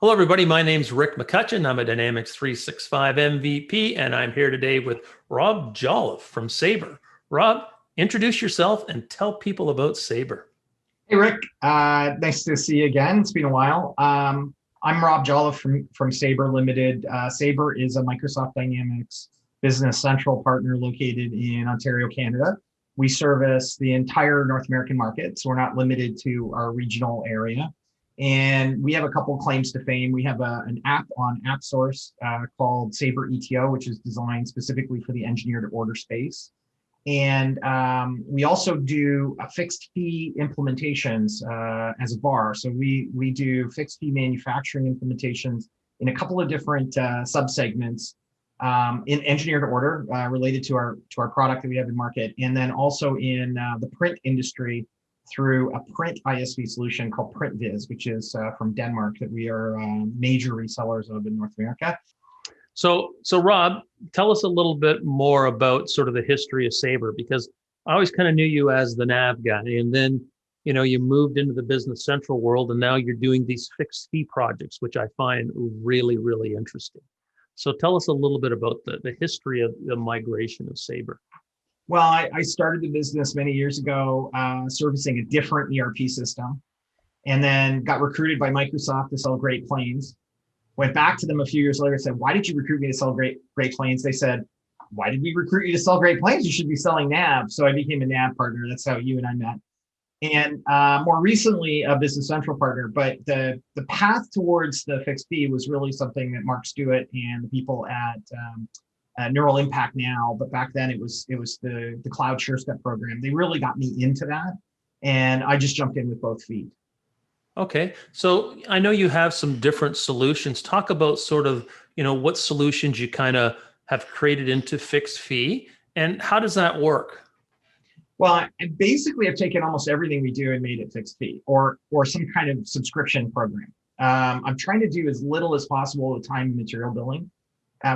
Hello, everybody. My name's Rick McCutcheon. I'm a Dynamics 365 MVP, and I'm here today with Rob Jolliffe from Sabre. Rob, introduce yourself and tell people about Sabre. Hey Rick, nice to see you again. It's been a while. I'm Rob Jolliffe from Sabre Limited. Sabre is a Microsoft Dynamics Business Central partner located in Ontario, Canada. We service the entire North American market, so we're not limited to our regional area. And we have a couple claims to fame. We have an app on AppSource called Sabre ETO, which is designed specifically for the engineer to order space. And we also do fixed fee implementations as a VAR. So we do fixed fee manufacturing implementations in a couple of different subsegments in engineer to order related to our product that we have in market, and then also in the print industry through a print ISV solution called PrintViz, which is from Denmark, that we are major resellers of in North America. So Rob, tell us a little bit more about sort of the history of Sabre, because I always kind of knew you as the nav guy, and then you moved into the Business Central world, and now you're doing these fixed fee projects, which I find really, really interesting. So tell us a little bit about the history of the migration of Sabre. Well, I started the business many years ago servicing a different ERP system, and then got recruited by Microsoft to sell Great Plains. Went back to them a few years later and said, "Why did you recruit me to sell Great Plains?" They said, "Why did we recruit you to sell Great Plains? You should be selling nav." So I became a nav partner. That's how you and I met. And more recently, a Business Central partner. But the path towards the fixed fee was really something that Mark Stewart and the people at Neural Impact now, but back then it was the Cloud SureStep program. They really got me into that, and I just jumped in with both feet. Okay, so I know you have some different solutions. Talk about sort of, what solutions you kind of have created into fixed fee, and how does that work? Well, I basically have taken almost everything we do and made it fixed fee or some kind of subscription program. I'm trying to do as little as possible with time and material billing.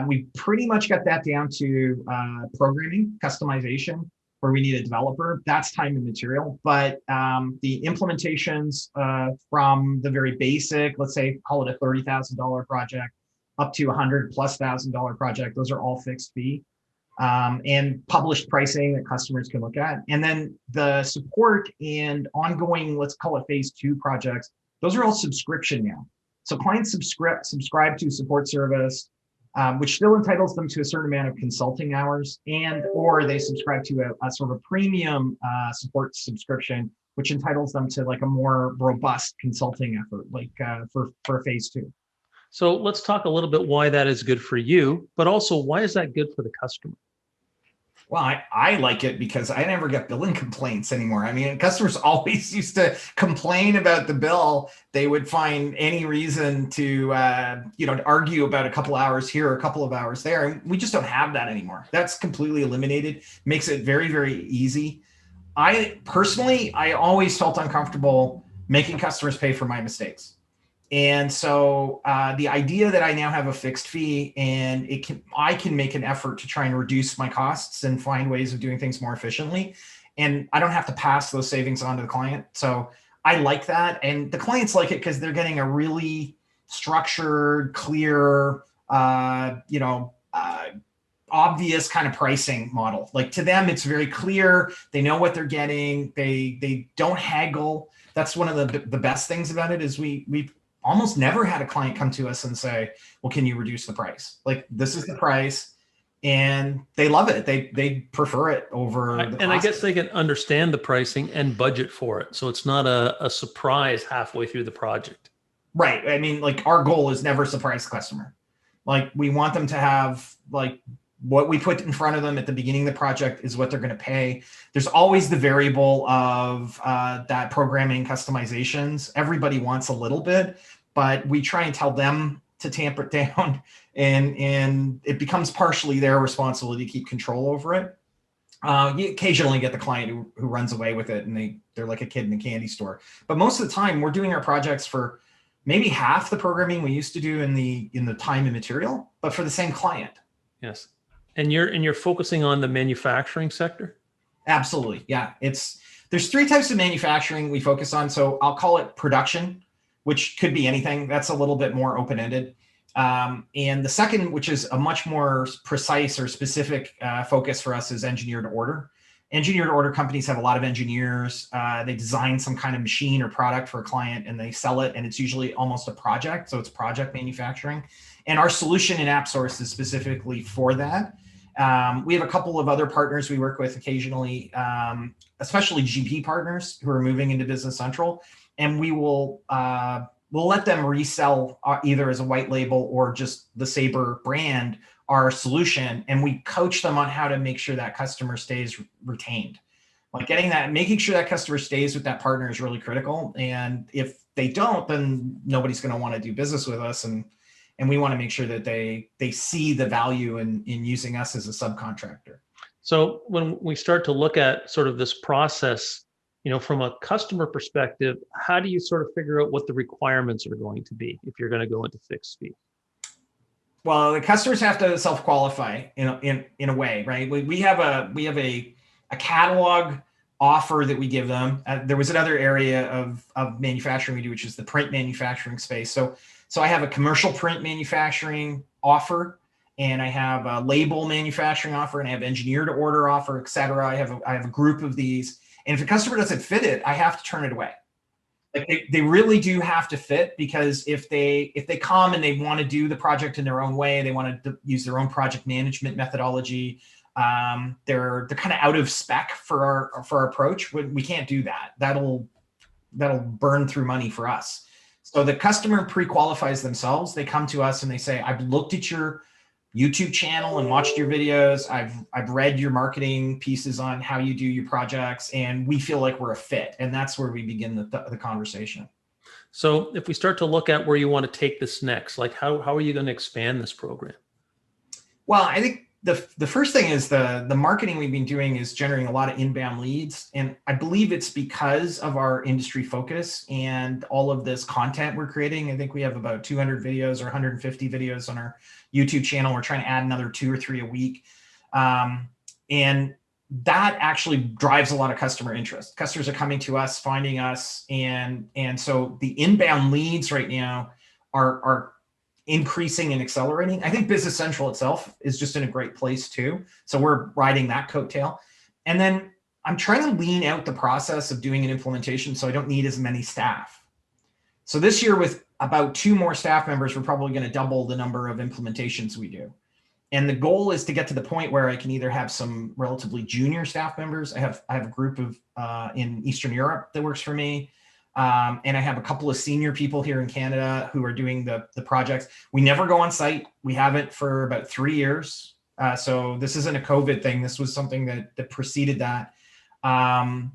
We pretty much got that down to programming, customization, where we need a developer. That's time and material. But the implementations from the very basic, let's say, call it a $30,000 project, up to $100,000+ project, those are all fixed fee and published pricing that customers can look at. And then the support and ongoing, let's call it phase 2 projects, those are all subscription now. So clients subscribe to support service, which still entitles them to a certain amount of consulting hours, or they subscribe to a sort of premium support subscription, which entitles them to like a more robust consulting effort, like for phase 2. So let's talk a little bit why that is good for you, but also why is that good for the customer? Well, I like it because I never get billing complaints anymore. I mean, customers always used to complain about the bill. They would find any reason to argue about a couple hours here or a couple of hours there. And we just don't have that anymore. That's completely eliminated. Makes it very, very easy. I always felt uncomfortable making customers pay for my mistakes. And so the idea that I now have a fixed fee and I can make an effort to try and reduce my costs and find ways of doing things more efficiently. And I don't have to pass those savings on to the client. So I like that. And the clients like it because they're getting a really structured, clear, obvious kind of pricing model. Like to them, it's very clear. They know what they're getting. They don't haggle. That's one of the best things about it is we almost never had a client come to us and say, "Well, can you reduce the price?" Like, this is the price, and they love it. They prefer it over. And I guess they can understand the pricing and budget for it, so it's not a surprise halfway through the project. Right. I mean, like, our goal is never surprise the customer. Like, we want them to have like what we put in front of them at the beginning of the project is what they're going to pay. There's always the variable of that programming customizations. Everybody wants a little bit, but we try and tell them to tamp it down, and it becomes partially their responsibility to keep control over it. You occasionally get the client who runs away with it, and they're like a kid in a candy store. But most of the time, we're doing our projects for maybe half the programming we used to do in the time and material, but for the same client. Yes. And you're focusing on the manufacturing sector? Absolutely. Yeah. There's 3 types of manufacturing we focus on. So I'll call it production. which could be anything. That's a little bit more open-ended. And the second, which is a much more precise or specific focus for us, is engineer to order. Engineer to order companies have a lot of engineers. They design some kind of machine or product for a client and they sell it. And it's usually almost a project. So it's project manufacturing. And our solution in AppSource is specifically for that. We have a couple of other partners we work with occasionally, especially GP partners who are moving into Business Central. And we'll let them resell either as a white label or just the Sabre brand, our solution, and we coach them on how to make sure that customer stays retained. Like making sure that customer stays with that partner is really critical. And if they don't, then nobody's going to want to do business with us. And we want to make sure that they see the value in using us as a subcontractor. So when we start to look at sort of this process, from a customer perspective, how do you sort of figure out what the requirements are going to be if you're going to go into fixed fee? Well, the customers have to self-qualify in a way, right? We have a catalog offer that we give them. There was another area of manufacturing we do, which is the print manufacturing space. So I have a commercial print manufacturing offer, and I have a label manufacturing offer, and I have engineer to order offer, et cetera. I have a group of these, and if a customer doesn't fit it, I have to turn it away. Like they really do have to fit, because if they come and they want to do the project in their own way, they want to use their own project management methodology, they're kind of out of spec for our approach. We can't do that. That'll burn through money for us. So the customer pre-qualifies themselves. They come to us and they say, I've looked at your YouTube channel and watched your videos. I've read your marketing pieces on how you do your projects, and we feel like we're a fit. And that's where we begin the conversation. So if we start to look at where you want to take this next, like how are you going to expand this program? Well, I think the first thing is the marketing we've been doing is generating a lot of inbound leads. And I believe it's because of our industry focus and all of this content we're creating. I think we have about 200 videos or 150 videos on our YouTube channel. We're trying to add another 2 or 3 a week. And that actually drives a lot of customer interest. Customers are coming to us, finding us. And so the inbound leads right now are increasing and accelerating. I think Business Central itself is just in a great place too. So we're riding that coattail. And then I'm trying to lean out the process of doing an implementation so I don't need as many staff. So this year, with about 2 more staff members, we're probably going to double the number of implementations we do. And the goal is to get to the point where I can either have some relatively junior staff members. I have a group of in Eastern Europe that works for me. And I have a couple of senior people here in Canada who are doing the projects. We never go on site. We haven't for about 3 years. So this isn't a COVID thing. This was something that preceded that. The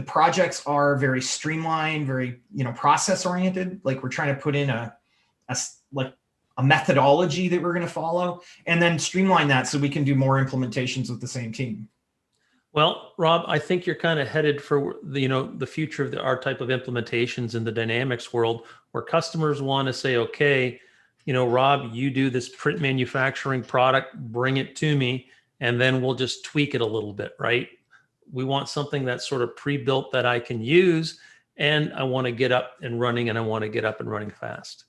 projects are very streamlined, very, process oriented. Like we're trying to put in a methodology that we're going to follow, and then streamline that so we can do more implementations with the same team. Well, Rob, I think you're kind of headed for the future of our type of implementations in the Dynamics world, where customers want to say, okay, Rob, you do this print manufacturing product, bring it to me, and then we'll just tweak it a little bit, right? We want something that's sort of pre-built that I can use, and I want to get up and running, and I want to get up and running fast.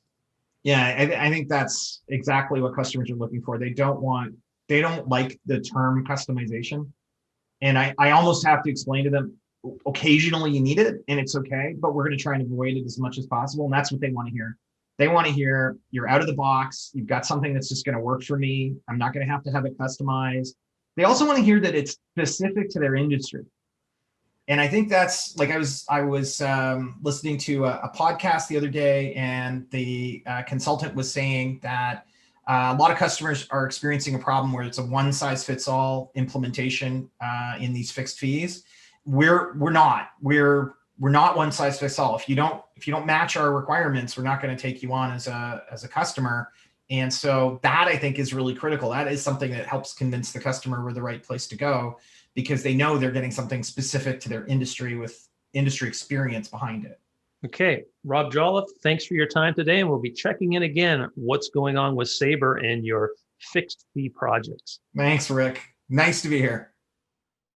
Yeah, I think that's exactly what customers are looking for. They don't like the term customization. And I almost have to explain to them, occasionally you need it and it's okay, but we're going to try and avoid it as much as possible. And that's what they want to hear. They want to hear you're out of the box. You've got something that's just going to work for me. I'm not going to have it customized. They also want to hear that it's specific to their industry. And I think that's like, I was listening to a podcast the other day, and the consultant was saying that a lot of customers are experiencing a problem where it's a one-size-fits-all implementation in these fixed fees. We're not one-size-fits-all. If you don't match our requirements, we're not going to take you on as a customer. And so that, I think, is really critical. That is something that helps convince the customer we're the right place to go, because they know they're getting something specific to their industry with industry experience behind it. Okay, Rob Jolliffe, thanks for your time today, and we'll be checking in again what's going on with Sabre and your fixed fee projects. Thanks, Rick. Nice to be here.